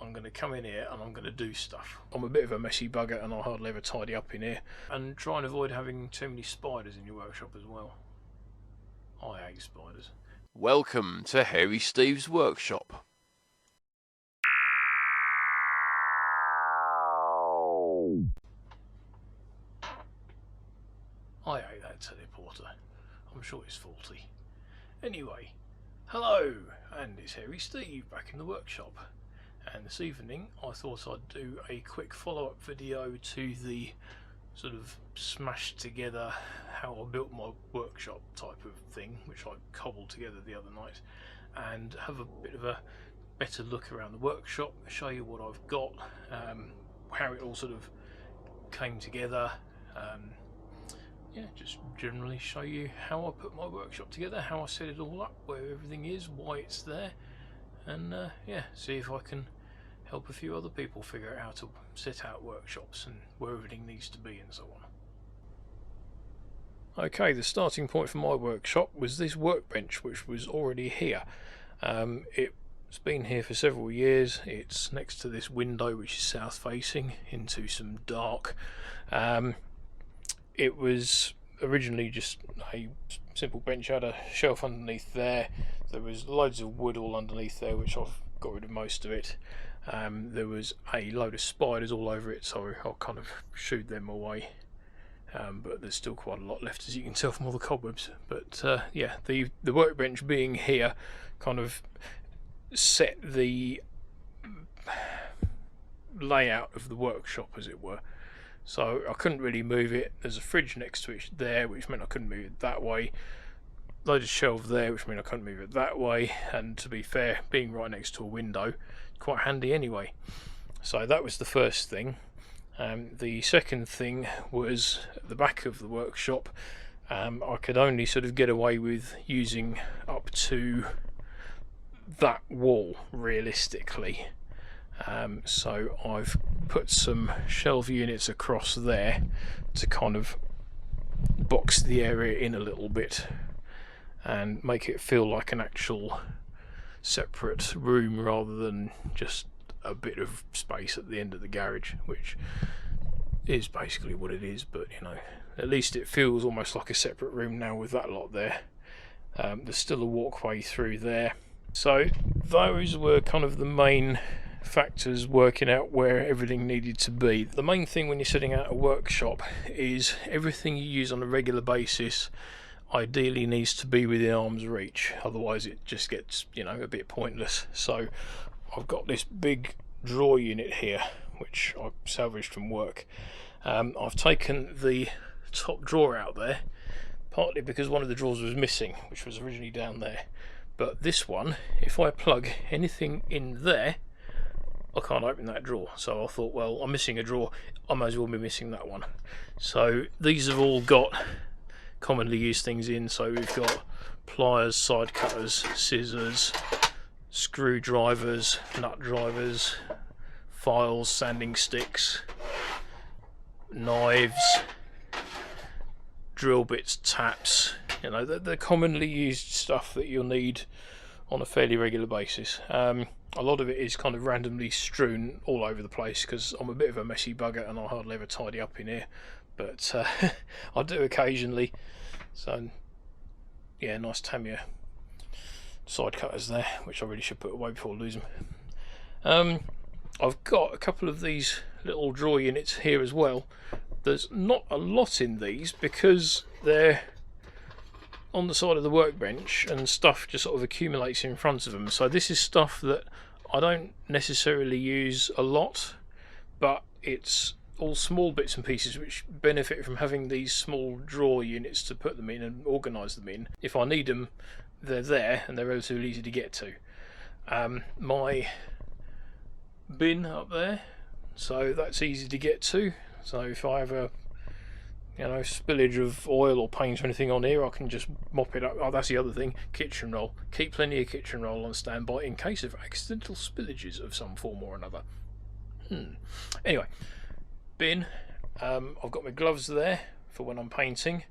I'm going to come in here and I'm going to do stuff. I'm a bit of a messy bugger and I hardly ever tidy up in here. And try and avoid having too many spiders in your workshop as well. I hate spiders. Welcome to Hairy Steve's workshop. I hate that teleporter. I'm sure it's faulty. Anyway, hello, and it's Hairy Steve back in the workshop. And this evening I thought I'd do a quick follow-up video to the sort of smashed together how I built my workshop type of thing, which I cobbled together the other night, and have a bit of a better look around the workshop, show you what I've got, how it all sort of came together, yeah, just generally show you how I put my workshop together, how I set it all up, where everything is, why it's there, and yeah, see if I can help a few other people figure out how to set out workshops and where everything needs to be and so on. Okay, the starting point for my workshop was this workbench, which was already here. It's been here for several years. It's next to this window, which is south facing into some dark. It was originally just a simple bench. I had a shelf underneath there. There was loads of wood all underneath there, which I've got rid of most of it. There was a load of spiders all over it, so I'll kind of shooed them away. But there's still quite a lot left, as you can tell from all the cobwebs. But yeah, the workbench being here kind of set the layout of the workshop, as it were. So I couldn't really move it. There's a fridge next to it there, which meant I couldn't move it that way. Loads of shelves there, which meant I couldn't move it that way. And to be fair, being right next to a window, quite handy anyway. So that was the first thing. The second thing was at the back of the workshop. I could only sort of get away with using up to that wall realistically. So I've put some shelf units across there to kind of box the area in a little bit and make it feel like an actual separate room rather than just a bit of space at the end of the garage, which is basically what it is, but you know, at least it feels almost like a separate room now with that lot there. There's still a walkway through there. So those were kind of the main factors working out where everything needed to be. The main thing when you're setting out a workshop is everything you use on a regular basis ideally needs to be within arm's reach, otherwise it just gets, you know, a bit pointless. So I've got this big drawer unit here which I salvaged from work. I've taken the top drawer out there partly because one of the drawers was missing, which was originally down there, but this one, if I plug anything in there, I can't open that drawer. So I thought, well, I'm missing a drawer, I might as well be missing that one. So these have all got commonly used things in. So we've got pliers, side cutters, scissors, screwdrivers, nut drivers, files, sanding sticks, knives, drill bits, taps. You know, they're commonly used stuff that you'll need on a fairly regular basis. A lot of it is kind of randomly strewn all over the place because I'm a bit of a messy bugger and I hardly ever tidy up in here, but I do occasionally. So yeah, nice Tamiya side cutters there, which I really should put away before I lose them. I've got a couple of these little drawer units here as well. There's not a lot in these because they're on the side of the workbench and stuff just sort of accumulates in front of them. So this is stuff that I don't necessarily use a lot, but it's all small bits and pieces which benefit from having these small drawer units to put them in and organise them in. If I need them, they're there and they're relatively easy to get to. My bin up there, so that's easy to get to. So if I have a spillage of oil or paint or anything on here, I can just mop it up. Oh, that's the other thing, kitchen roll. Keep plenty of kitchen roll on standby in case of accidental spillages of some form or another. Anyway, bin. I've got my gloves there for when I'm painting.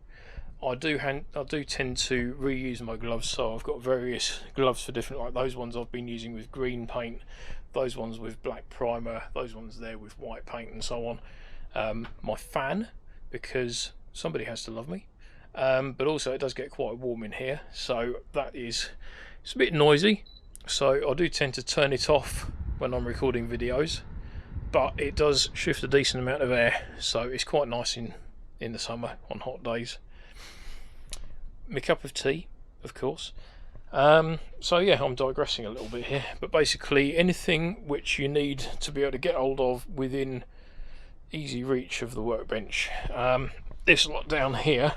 I do tend to reuse my gloves, so I've got various gloves for different, like those ones I've been using with green paint, those ones with black primer, those ones there with white paint and so on. My fan, because somebody has to love me, but also it does get quite warm in here, so it's a bit noisy, so I do tend to turn it off when I'm recording videos, but it does shift a decent amount of air, so it's quite nice in the summer on hot days. My cup of tea, of course. So yeah, I'm digressing a little bit here, but basically anything which you need to be able to get hold of within easy reach of the workbench. This lot down here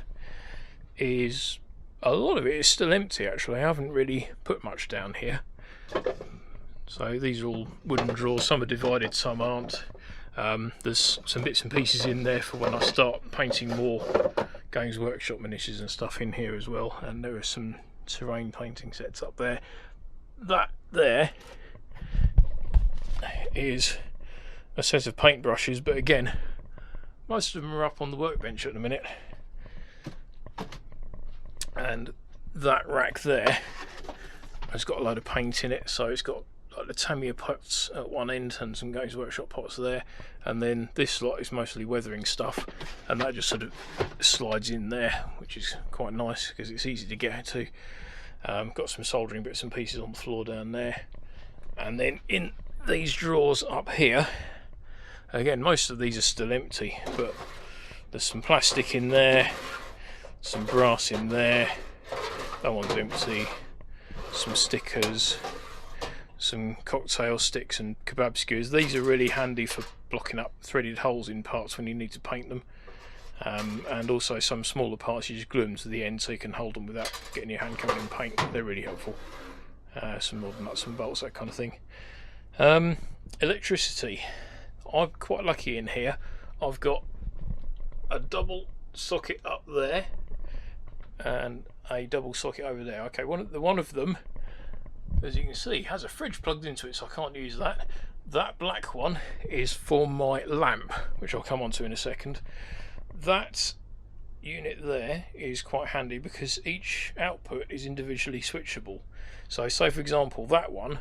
is, a lot of it is still empty actually. I haven't really put much down here. So these are all wooden drawers, some are divided, some aren't. There's some bits and pieces in there for when I start painting more Games Workshop miniatures and stuff in here as well, and there are some terrain painting sets up there. That there is a set of paintbrushes, but again, most of them are up on the workbench at the minute. And that rack there has got a load of paint in it, so it's got like the Tamiya pots at one end and some Games Workshop pots there, and then this lot is mostly weathering stuff, and that just sort of slides in there, which is quite nice because it's easy to get to. Got some soldering bits and pieces on the floor down there, and then in these drawers up here, again most of these are still empty, but there's some plastic in there, some brass in there, that one's empty, some stickers, some cocktail sticks and kebab skewers. These are really handy for blocking up threaded holes in parts when you need to paint them, and also some smaller parts you just glue them to the end so you can hold them without getting your hand covered in paint. They're really helpful. Some more nuts and bolts, that kind of thing. Electricity, I'm quite lucky in here. I've got a double socket up there and a double socket over there. Okay, one of them, as you can see, has a fridge plugged into it, so I can't use that. That black one is for my lamp, which I'll come on to in a second. That unit there is quite handy because each output is individually switchable. So say for example that one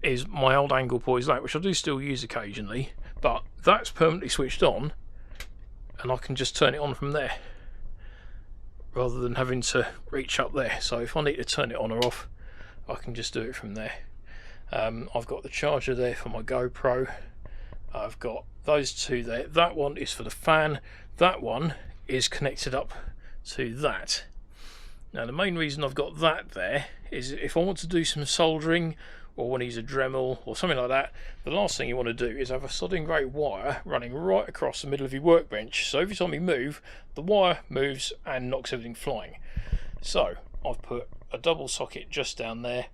is my old angle poise light, which I do still use occasionally, but that's permanently switched on and I can just turn it on from there rather than having to reach up there. So if I need to turn it on or off, I can just do it from there. I've got the charger there for my GoPro. I've got those two there. That one is for the fan. That one is connected up to that. Now the main reason I've got that there is if I want to do some soldering or want to use a Dremel or something like that, the last thing you want to do is have a soldering grey wire running right across the middle of your workbench, so every time you move the wire moves and knocks everything flying. So I've put a double socket just down there.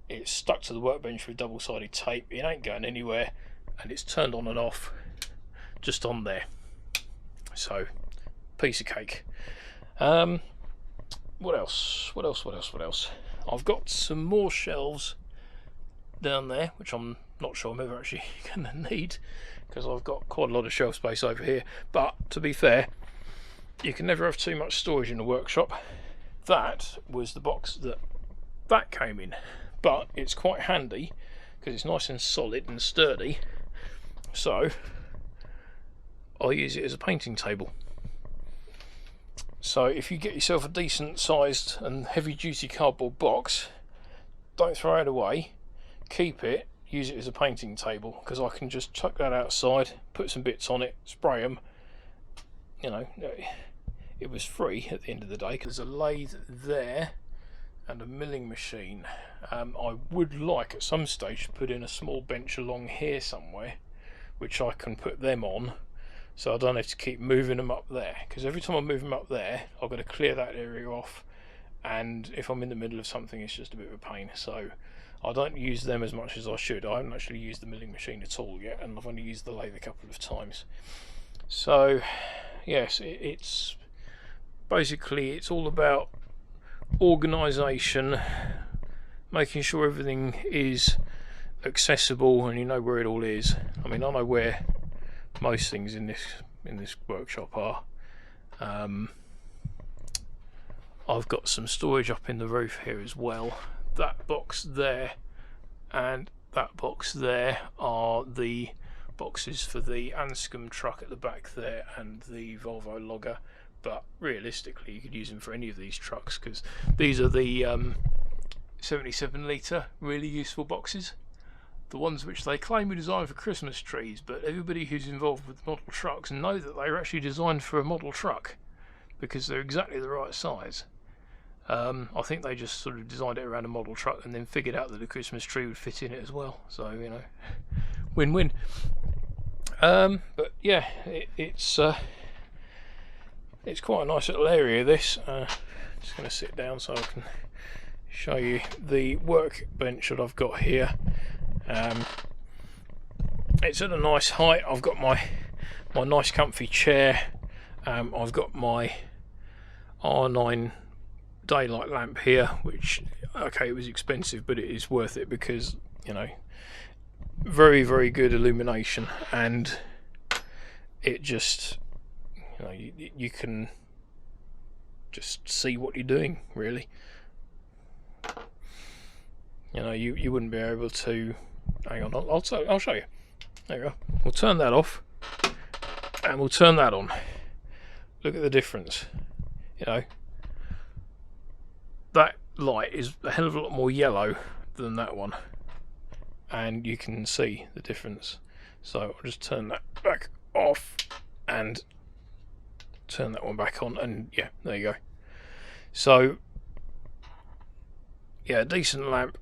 It's stuck to the workbench with double-sided tape. It ain't going anywhere, and it's turned on and off just on there. So piece of cake. What else? I've got some more shelves down there, which I'm not sure I'm ever actually going to need because I've got quite a lot of shelf space over here. But to be fair, you can never have too much storage in a workshop. That was the box that came in, but it's quite handy because it's nice and solid and sturdy, so I use it as a painting table. So if you get yourself a decent sized and heavy duty cardboard box, don't throw it away, keep it, use it as a painting table, because I can just chuck that outside, put some bits on it, spray them. You know, it was free at the end of the day. There's a lathe there and a milling machine. I would like at some stage to put in a small bench along here somewhere which I can put them on, so I don't have to keep moving them up there, because every time I move them up there I've got to clear that area off, and if I'm in the middle of something it's just a bit of a pain. So I don't use them as much as I should. I haven't actually used the milling machine at all yet, and I've only used the lathe a couple of times. So yes, it's basically, it's all about organisation, making sure everything is accessible and you know where it all is. I mean, I know where most things in this workshop are. I've got some storage up in the roof here as well. That box there and that box there are the boxes for the Anscombe truck at the back there and the Volvo logger, but realistically you could use them for any of these trucks, because these are the 77 litre really useful boxes, the ones which they claim were designed for Christmas trees, but everybody who's involved with model trucks know that they were actually designed for a model truck because they're exactly the right size. I think they just sort of designed it around a model truck and then figured out that a Christmas tree would fit in it as well. So, you know, win-win. But yeah, it's quite a nice little area, this. Just going to sit down so I can show you the workbench that I've got here. It's at a nice height. I've got my nice comfy chair. I've got my R9 daylight lamp here, which, okay, it was expensive, but it is worth it because, you know, very, very good illumination, and it just, you know, you can just see what you're doing, really. You know, you wouldn't be able to. Hang on, I'll show you. There you go. We'll turn that off, and we'll turn that on. Look at the difference. You know, that light is a hell of a lot more yellow than that one, and you can see the difference. So I'll just turn that back off and turn that one back on, and yeah, there you go. So yeah, a decent lamp.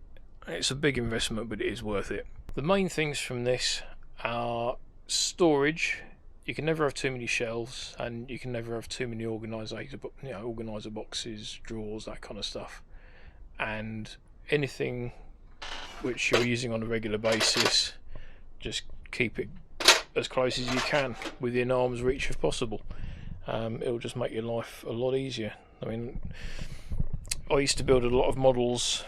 It's a big investment, but it is worth it. The main things from this are storage. You can never have too many shelves, and you can never have too many organizer boxes, drawers, that kind of stuff. And anything which you're using on a regular basis, just keep it as close as you can, within arm's reach if possible. It'll just make your life a lot easier. I mean, I used to build a lot of models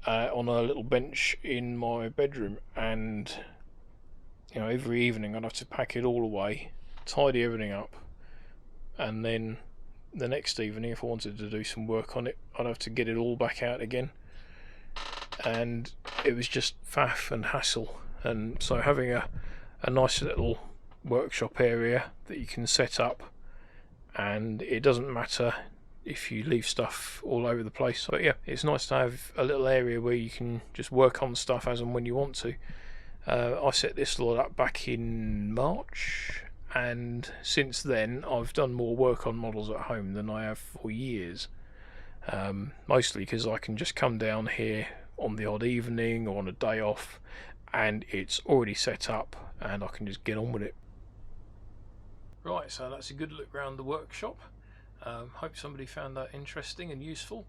on a little bench in my bedroom, and you know, every evening I'd have to pack it all away, tidy everything up, and then the next evening, if I wanted to do some work on it, I'd have to get it all back out again, and it was just faff and hassle. And so having a nice little workshop area that you can set up, and it doesn't matter if you leave stuff all over the place. But yeah, it's nice to have a little area where you can just work on stuff as and when you want to. I set this lot up back in March, and since then I've done more work on models at home than I have for years. Mostly because I can just come down here on the odd evening or on a day off, and it's already set up and I can just get on with it. Right, so that's a good look around the workshop. Hope somebody found that interesting and useful.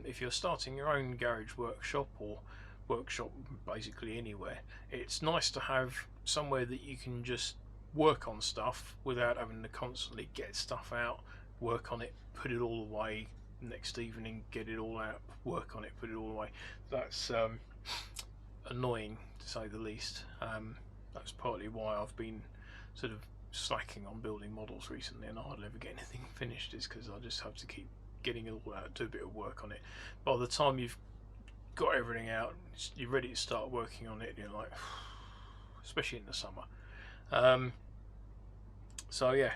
If you're starting your own garage workshop, or workshop basically anywhere, it's nice to have somewhere that you can just work on stuff without having to constantly get stuff out, work on it, put it all away, next evening get it all out, work on it, put it all away. That's annoying, to say the least. That's partly why I've been sort of slacking on building models recently, and I hardly ever get anything finished, is because I just have to keep getting it all out, do a bit of work on it. By the time you've got everything out, you're ready to start working on it, you're like, especially in the summer. So yeah,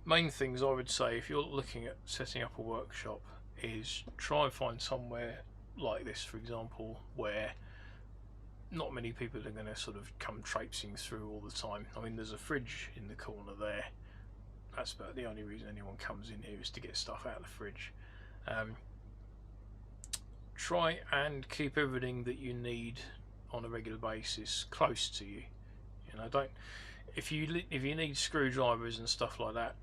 main things I would say if you're looking at setting up a workshop is try and find somewhere like this, for example, where not many people are going to sort of come traipsing through all the time. I mean, there's a fridge in the corner there. That's about the only reason anyone comes in here, is to get stuff out of the fridge. Try and keep everything that you need on a regular basis close to you. You know, don't, if you need screwdrivers and stuff like that,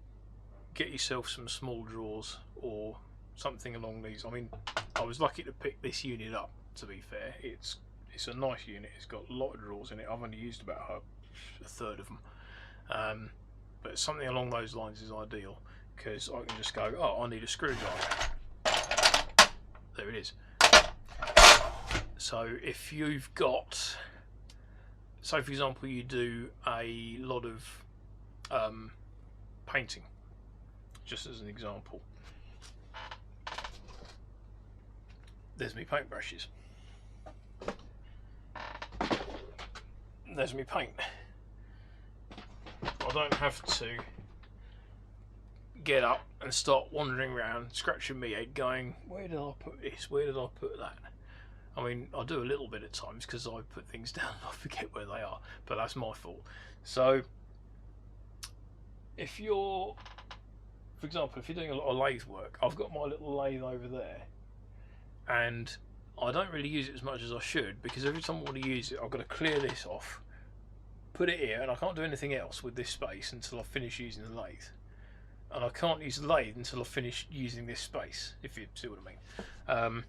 get yourself some small drawers or something along these. I mean, I was lucky to pick this unit up, to be fair. It's a nice unit. It's got a lot of drawers in it. I've only used about a third of them, but something along those lines is ideal, because I can just go, oh, I need a screwdriver, there it is. So if you've got, so for example, you do a lot of painting, just as an example, there's my paintbrushes. There's my paint. I don't have to get up and start wandering around, scratching my head, going, where did I put this? Where did I put that? I mean, I do a little bit at times because I put things down and I forget where they are, but that's my fault. So, if you're, for example, if you're doing a lot of lathe work, I've got my little lathe over there, and I don't really use it as much as I should, because every time I want to use it, I've got to clear this off, put it here, and I can't do anything else with this space until I finish using the lathe. And I can't use the lathe until I finish using this space, if you see what I mean.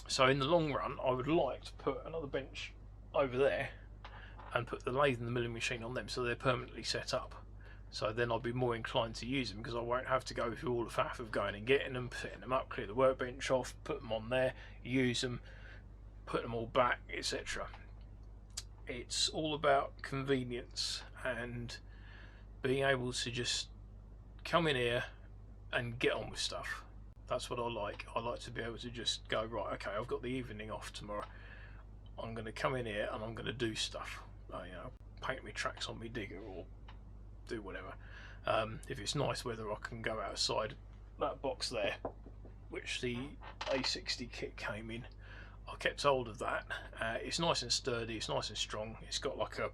So in the long run, I would like to put another bench over there and put the lathe and the milling machine on them so they're permanently set up. So then I'll be more inclined to use them, because I won't have to go through all the faff of going and getting them, setting them up, clear the workbench off, put them on there, use them, put them all back, etc. It's all about convenience and being able to just come in here and get on with stuff. That's what I like. I like to be able to just go, right, okay, I've got the evening off tomorrow. I'm going to come in here and I'm going to do stuff. Paint my tracks on my digger or do whatever. If it's nice weather, I can go outside. That box there, which the A60 kit came in, I kept hold of that. It's nice and sturdy, it's nice and strong. It's got like a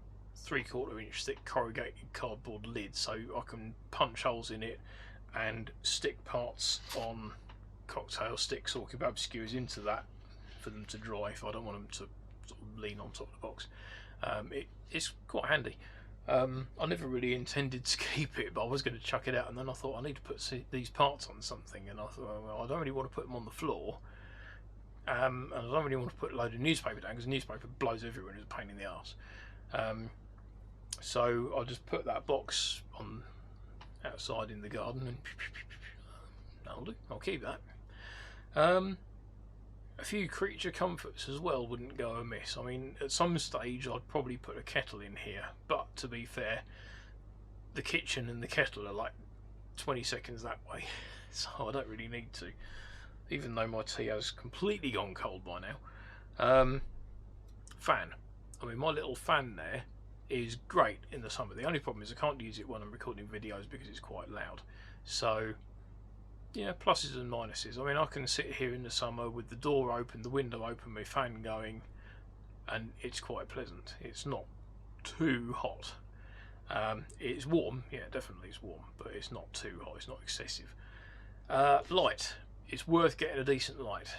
3/4 inch thick corrugated cardboard lid, so I can punch holes in it and stick parts on cocktail sticks or kebab skewers into that for them to dry if I don't want them to sort of lean on top of the box. It's quite handy. I never really intended to keep it, but I was going to chuck it out, and then I thought I need to put these parts on something, and I thought, well, I don't really want to put them on the floor, and I don't really want to put a load of newspaper down because newspaper blows everywhere and it's a pain in the arse. So I'll just put that box on outside in the garden, and that'll do. I'll keep that. A few creature comforts as well wouldn't go amiss. I mean, at some stage I'd probably put a kettle in here, but to be fair, the kitchen and the kettle are like 20 seconds that way, so I don't really need to, even though my tea has completely gone cold by now. Fan. I mean, my little fan there is great in the summer. The only problem is I can't use it when I'm recording videos because it's quite loud. So, yeah, pluses and minuses. I mean, I can sit here in the summer with the door open, the window open, my fan going, and it's quite pleasant. It's not too hot. It's warm, yeah, definitely it's warm, but it's not too hot, it's not excessive. Light. It's worth getting a decent light.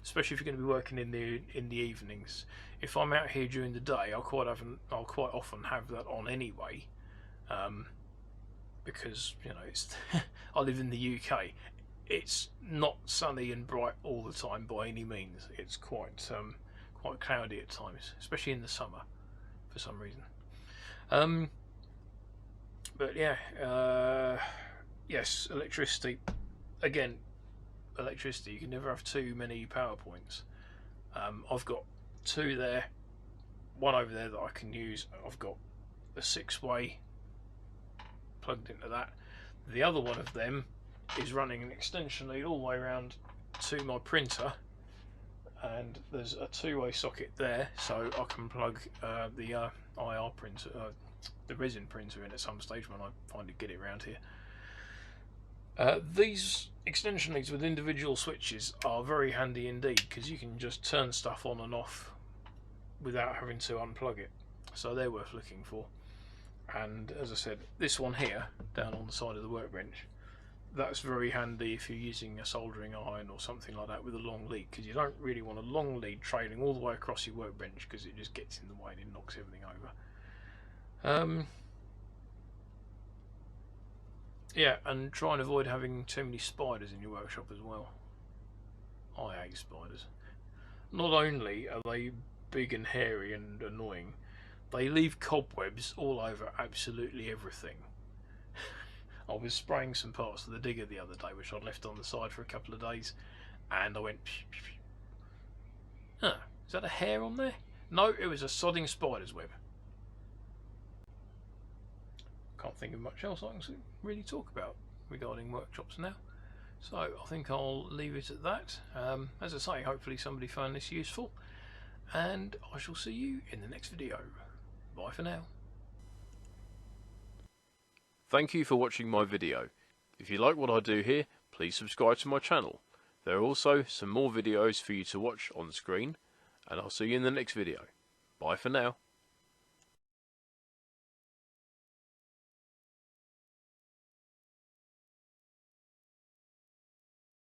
Especially if you're going to be working in the evenings. If I'm out here during the day, I'll quite often have that on anyway, because it's I live in the UK. It's not sunny and bright all the time by any means. It's quite cloudy at times, especially in the summer, for some reason. But yeah, yes, electricity. Again, electricity. You can never have too many power points. I've got two there, one over there that I can use. I've got a 6-way plugged into that. The other one of them is running an extension lead all the way around to my printer, and there's a 2-way socket there, so I can plug the IR printer, the resin printer in at some stage when I finally get it around here. These extension leads with individual switches are very handy indeed, because you can just turn stuff on and off without having to unplug it, so they're worth looking for. And as I said, this one here down on the side of the workbench, that's very handy if you're using a soldering iron or something like that with a long lead, because you don't really want a long lead trailing all the way across your workbench, because it just gets in the way and it knocks everything over. Yeah, and try and avoid having too many spiders in your workshop as well. I hate spiders. Not only are they big and hairy and annoying, they leave cobwebs all over absolutely everything. I was spraying some parts of the digger the other day, which I'd left on the side for a couple of days, and I went, huh, is that a hair on there? No, it was a sodding spider's web. Can't think of much else I can really talk about regarding workshops now. So I think I'll leave it at that. As I say, hopefully somebody found this useful, and I shall see you in the next video. Bye for now. Thank you for watching my video. If you like what I do here, please subscribe to my channel. There are also some more videos for you to watch on screen, and I'll see you in the next video. Bye for now.